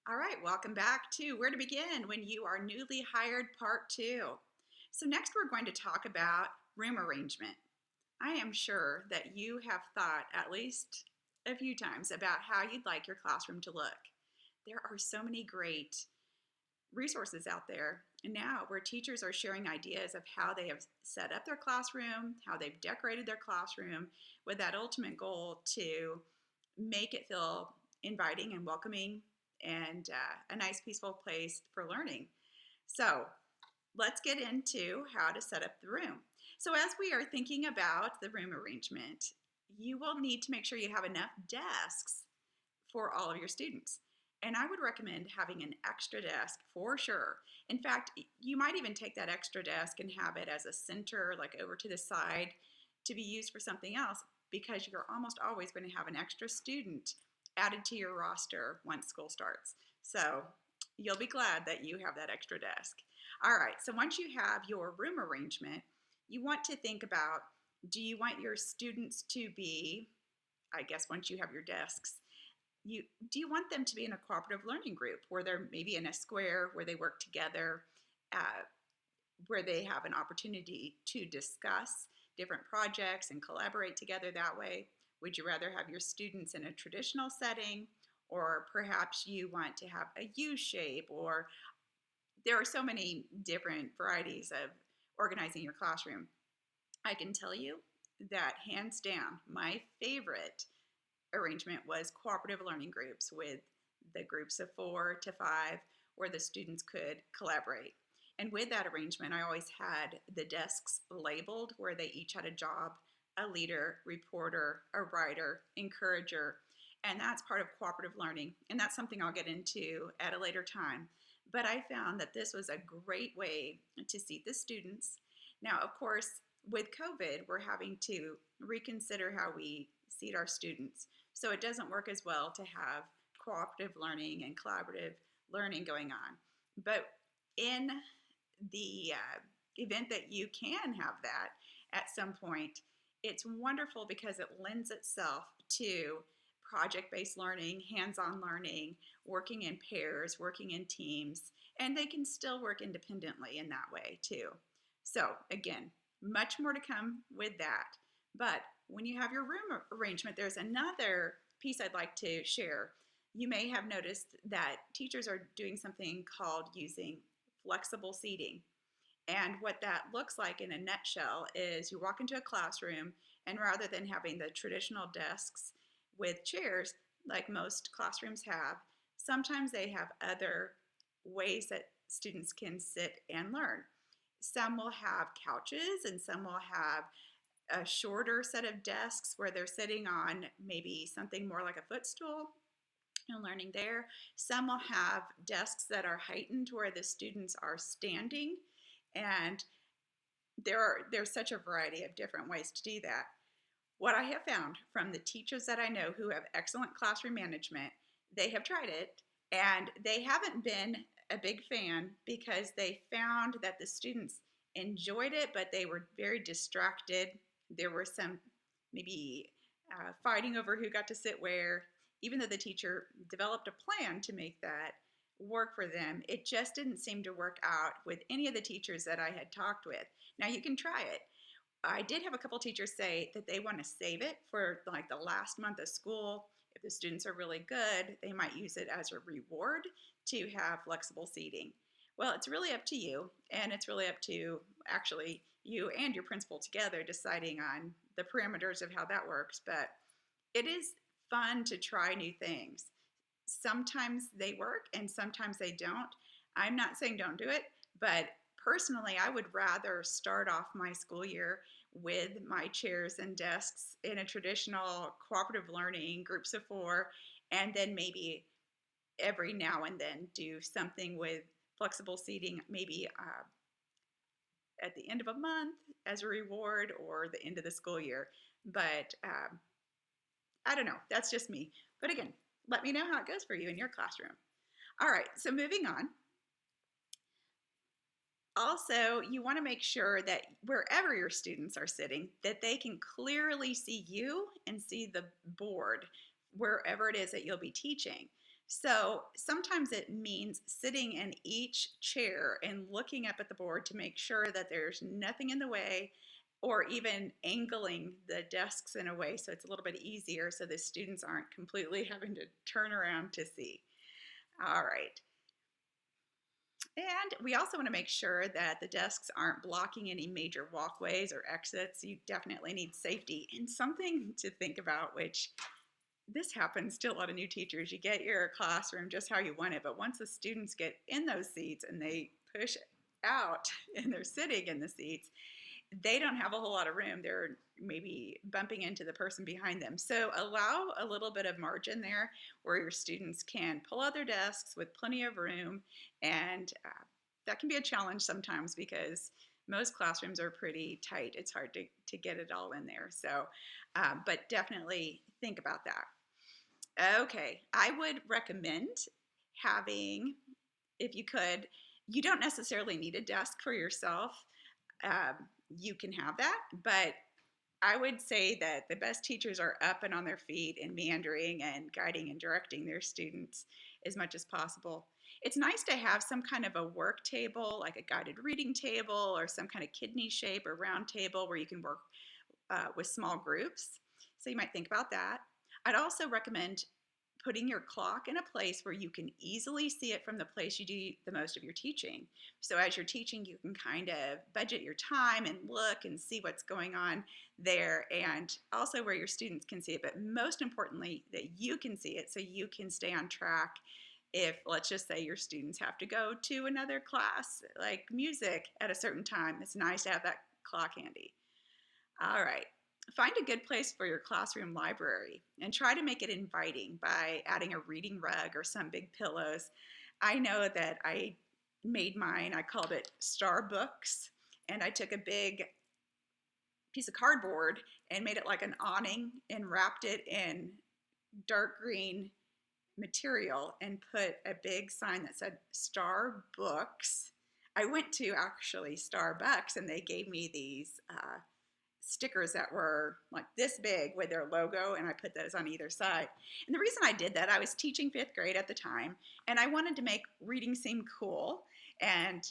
All right, welcome back to Where to Begin When You Are Newly Hired Part 2. So, next we're going to talk about room arrangement. I am sure that you have thought at least a few times about how you'd like your classroom to look. There are so many great resources out there now where teachers are sharing ideas of how they have set up their classroom, how they've decorated their classroom, with that ultimate goal to make it feel inviting and welcoming and a nice, peaceful place for learning. So, let's get into how to set up the room. So, as we are thinking about the room arrangement, you will need to make sure you have enough desks for all of your students. And I would recommend having an extra desk for sure. In fact, you might even take that extra desk and have it as a center, like over to the side, to be used for something else because you're almost always going to have an extra student added to your roster once school starts. So you'll be glad that you have that extra desk. All right, so once you have your room arrangement, you want to think about, do you want your students to be, I guess once you have your desks, do you want them to be in a cooperative learning group where they're maybe in a square where they work together, uh, where they have an opportunity to discuss different projects and collaborate together that way? Would you rather have your students in a traditional setting, or perhaps you want to have a U shape? Or there are so many different varieties of organizing your classroom. I can tell you that hands down, my favorite arrangement was cooperative learning groups with the groups of 4 to 5 where the students could collaborate. And with that arrangement, I always had the desks labeled where they each had a job: a leader, reporter, a writer, encourager. And that's part of cooperative learning. And that's something I'll get into at a later time. But I found that this was a great way to seat the students. Now, of course, with COVID, we're having to reconsider how we seat our students. So it doesn't work as well to have cooperative learning and collaborative learning going on. But in the event that you can have that at some point, it's wonderful because it lends itself to project-based learning, hands-on learning, working in pairs, working in teams, and they can still work independently in that way too. So again, much more to come with that. But when you have your room arrangement, there's another piece I'd like to share. You may have noticed that teachers are doing something called using flexible seating. And what that looks like in a nutshell is you walk into a classroom, and rather than having the traditional desks with chairs like most classrooms have, sometimes they have other ways that students can sit and learn. Some will have couches, and some will have a shorter set of desks where they're sitting on maybe something more like a footstool and learning there. Some will have desks that are heightened where the students are standing, and there's such a variety of different ways to do that. What I have found from the teachers that I know who have excellent classroom management, they have tried it and they haven't been a big fan because they found that the students enjoyed it, but they were very distracted. There were some maybe fighting over who got to sit where. Even though the teacher developed a plan to make that work for them, it just didn't seem to work out with any of the teachers that I had talked with. Now you can try it. I did have a couple teachers say that they want to save it for like the last month of school. If the students are really good, they might use it as a reward to have flexible seating. Well, it's really up to you, and it's really up to actually you and your principal together deciding on the parameters of how that works. But it is fun to try new things. Sometimes they work and sometimes they don't. I'm not saying don't do it, but personally, I would rather start off my school year with my chairs and desks in a traditional cooperative learning groups of 4, and then maybe every now and then do something with flexible seating, maybe at the end of a month as a reward or the end of the school year. But I don't know, that's just me. But again, let me know how it goes for you in your classroom. All right, so moving on. Also, you want to make sure that wherever your students are sitting, that they can clearly see you and see the board wherever it is that you'll be teaching. So sometimes it means sitting in each chair and looking up at the board to make sure that there's nothing in the way, or even angling the desks in a way so it's a little bit easier so the students aren't completely having to turn around to see. All right. And we also want to make sure that the desks aren't blocking any major walkways or exits. You definitely need safety. And something to think about, which this happens to a lot of new teachers. You get your classroom just how you want it, but once the students get in those seats and they push out and they're sitting in the seats, they don't have a whole lot of room. They're maybe bumping into the person behind them. So allow a little bit of margin there where your students can pull out their desks with plenty of room. And that can be a challenge sometimes because most classrooms are pretty tight. It's hard to get it all in there. So, but definitely think about that. Okay, I would recommend having, if you could, you don't necessarily need a desk for yourself. Um, you can have that, but I would say that the best teachers are up and on their feet and meandering and guiding and directing their students as much as possible. It's nice to have some kind of a work table, like a guided reading table or some kind of kidney shape or round table where you can work with small groups. So you might think about that. I'd also recommend putting your clock in a place where you can easily see it from the place you do the most of your teaching. So as you're teaching, you can kind of budget your time and look and see what's going on there, and also where your students can see it, but most importantly, that you can see it so you can stay on track. If, let's just say, your students have to go to another class like music at a certain time, it's nice to have that clock handy. All right. Find a good place for your classroom library and try to make it inviting by adding a reading rug or some big pillows. I know that I made mine, I called it Starbucks, and I took a big piece of cardboard and made it like an awning and wrapped it in dark green material and put a big sign that said Starbucks. I went to actually Starbucks and they gave me these stickers that were like this big with their logo, and I put those on either side. And the reason I did that, I was teaching fifth grade at the time, and I wanted to make reading seem cool. And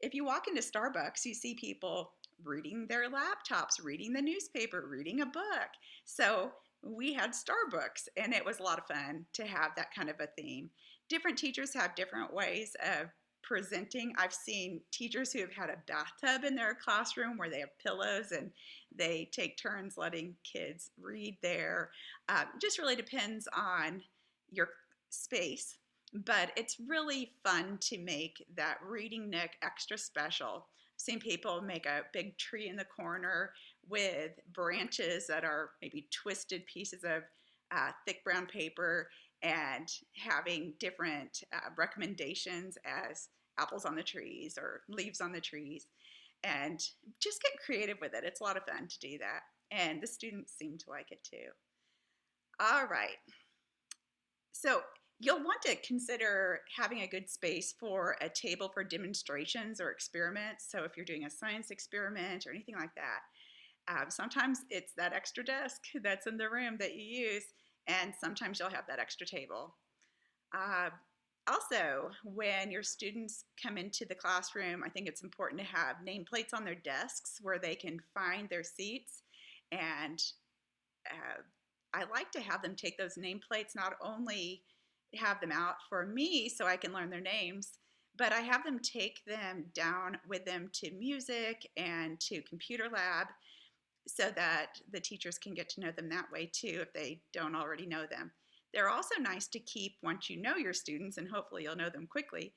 if you walk into Starbucks, you see people reading their laptops, reading the newspaper, reading a book. So we had Starbucks, and it was a lot of fun to have that kind of a theme. Different teachers have different ways of presenting. I've seen teachers who have had a bathtub in their classroom where they have pillows and they take turns letting kids read there. Just really depends on your space, but it's really fun to make that reading nook extra special. I've seen people make a big tree in the corner with branches that are maybe twisted pieces of thick brown paper, and having different recommendations as apples on the trees or leaves on the trees, and just get creative with it. It's a lot of fun to do that, and the students seem to like it too. All right, so you'll want to consider having a good space for a table for demonstrations or experiments. So if you're doing a science experiment or anything like that, sometimes it's that extra desk that's in the room that you use, and sometimes you'll have that extra table. Uh, Also, when your students come into the classroom, I think it's important to have nameplates on their desks where they can find their seats. And uh, I like to have them take those nameplates, not only have them out for me so I can learn their names, but I have them take them down with them to music and to computer lab so that the teachers can get to know them that way too if they don't already know them. They're also nice to keep once you know your students, and hopefully you'll know them quickly,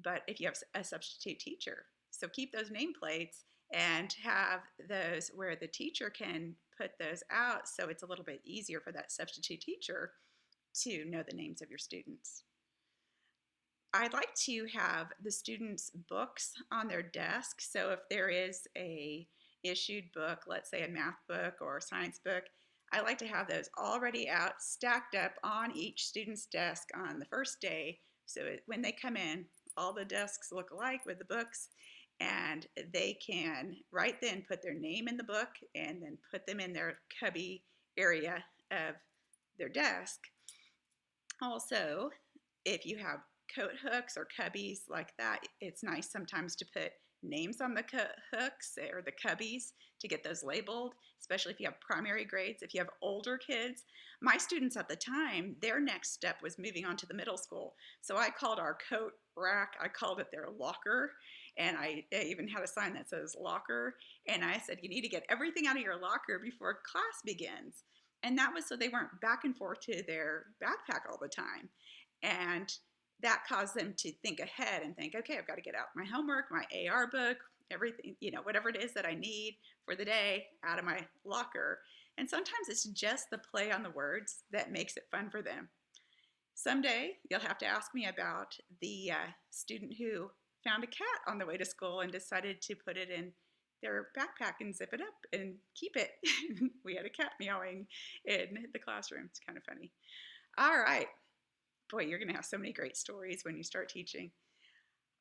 but if you have a substitute teacher. So keep those nameplates and have those where the teacher can put those out so it's a little bit easier for that substitute teacher to know the names of your students. I'd like to have the students' books on their desk. So if there is a issued book, let's say a math book or a science book, I like to have those already out, stacked up on each student's desk on the first day. So when they come in, all the desks look alike with the books, and they can right then put their name in the book and then put them in their cubby area of their desk. Also, If you have coat hooks or cubbies like that, it's nice sometimes to put names on the hooks or the cubbies to get those labeled, especially if you have primary grades. If you have older kids, my students at the time, their next step was moving on to the middle school. So I called our coat rack, I called it their locker. And I even had a sign that says locker. And I said, you need to get everything out of your locker before class begins. And that was so they weren't back and forth to their backpack all the time. And that caused them to think ahead and think, okay, I've got to get out my homework, my AR book, everything, whatever it is that I need for the day out of my locker. And sometimes it's just the play on the words that makes it fun for them. Someday you'll have to ask me about the student who found a cat on the way to school and decided to put it in their backpack and zip it up and keep it. We had a cat meowing in the classroom. It's kind of funny. All right. Boy, you're going to have so many great stories when you start teaching.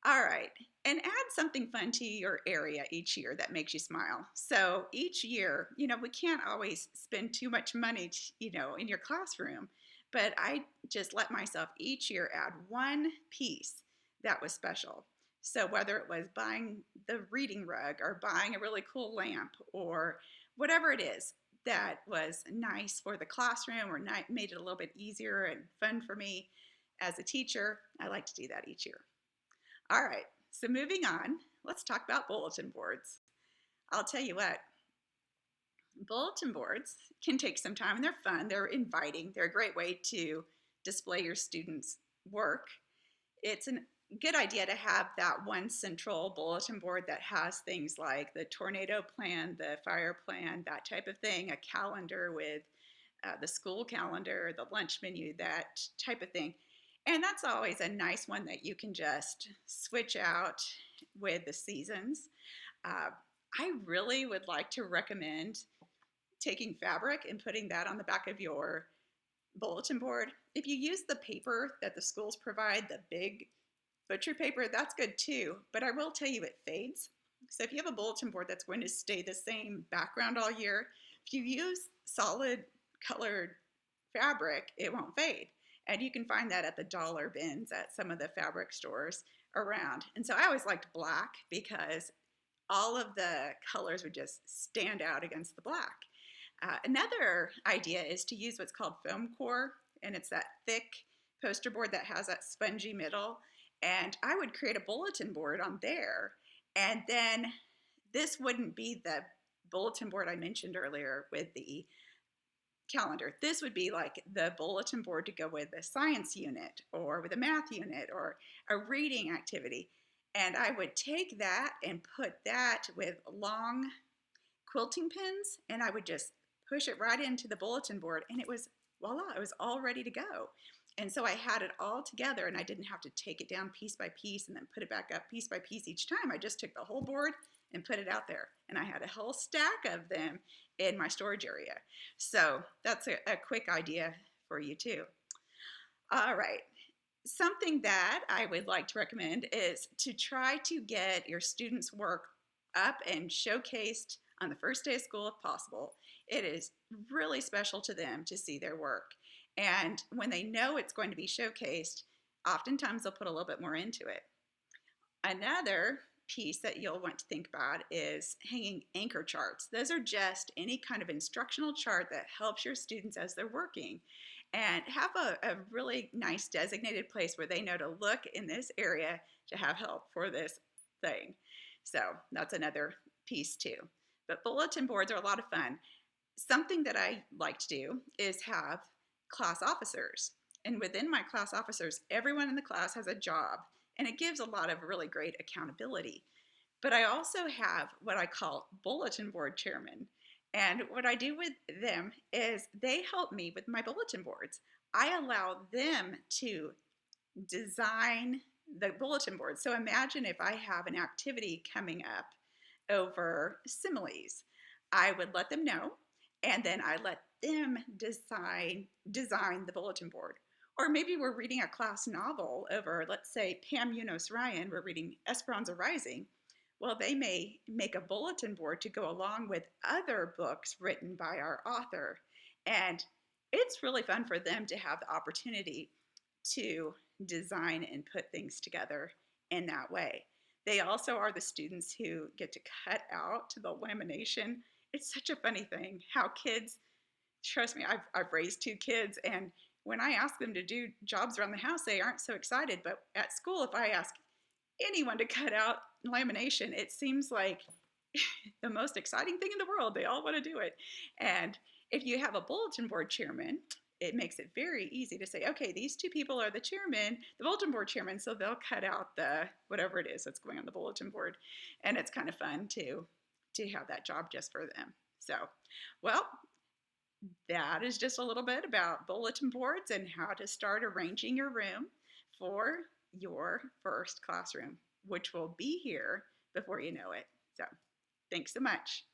All right. And add something fun to your area each year that makes you smile. So each year, we can't always spend too much money, in your classroom, but I just let myself each year add one piece that was special. So whether it was buying the reading rug or buying a really cool lamp or whatever it is that was nice for the classroom or made it a little bit easier and fun for me as a teacher, I like to do that each year. All right, so moving on, let's talk about bulletin boards. I'll tell you what, bulletin boards can take some time and they're fun, they're inviting, they're a great way to display your students' work. It's a good idea to have that one central bulletin board that has things like the tornado plan, the fire plan, that type of thing, a calendar with the school calendar, the lunch menu, that type of thing. And that's always a nice one that you can just switch out with the seasons. I really would like to recommend taking fabric and putting that on the back of your bulletin board. If you use the paper that the schools provide, the big butcher paper, that's good too. But I will tell you it fades. So if you have a bulletin board that's going to stay the same background all year, if you use solid colored fabric, it won't fade. And you can find that at the dollar bins at some of the fabric stores around. And so I always liked black because all of the colors would just stand out against the black. Another idea is to use what's called foam core, and it's that thick poster board that has that spongy middle. And I would create a bulletin board on there. And then this wouldn't be the bulletin board I mentioned earlier with the calendar. This would be like the bulletin board to go with a science unit or with a math unit or a reading activity. And I would take that and put that with long quilting pins, and I would just push it right into the bulletin board, and it was voila, it was all ready to go. And so I had it all together, and I didn't have to take it down piece by piece and then put it back up piece by piece each time. I just took the whole board and put it out there, and I had a whole stack of them in my storage area. So that's a quick idea for you too. All right. Something that I would like to recommend is to try to get your students' work up and showcased on the first day of school if possible. It is really special to them to see their work. And when they know it's going to be showcased, oftentimes they'll put a little bit more into it. Another piece that you'll want to think about is hanging anchor charts. Those are just any kind of instructional chart that helps your students as they're working. And have a really nice designated place where they know to look in this area to have help for this thing. So that's another piece too. But bulletin boards are a lot of fun. Something that I like to do is have class officers. And within my class officers, everyone in the class has a job, and it gives a lot of really great accountability. But I also have what I call bulletin board chairmen. And what I do with them is they help me with my bulletin boards. I allow them to design the bulletin board. So imagine if I have an activity coming up over similes. I would let them know, and then I let them design the bulletin board. Or maybe we're reading a class novel over, let's say, Pam Munoz Ryan, we're reading Esperanza Rising. Well, they may make a bulletin board to go along with other books written by our author. And it's really fun for them to have the opportunity to design and put things together in that way. They also are the students who get to cut out the lamination. It's such a funny thing how kids, trust me, I've raised two kids, and when I ask them to do jobs around the house, they aren't so excited. But at school, if I ask anyone to cut out lamination, it seems like the most exciting thing in the world. They all want to do it. And if you have a bulletin board chairman, it makes it very easy to say, okay, these two people are the chairman, the bulletin board chairman, so they'll cut out the whatever it is that's going on the bulletin board. And it's kind of fun to have that job just for them. So, well, that is just a little bit about bulletin boards and how to start arranging your room for your first classroom, which will be here before you know it. So, thanks so much.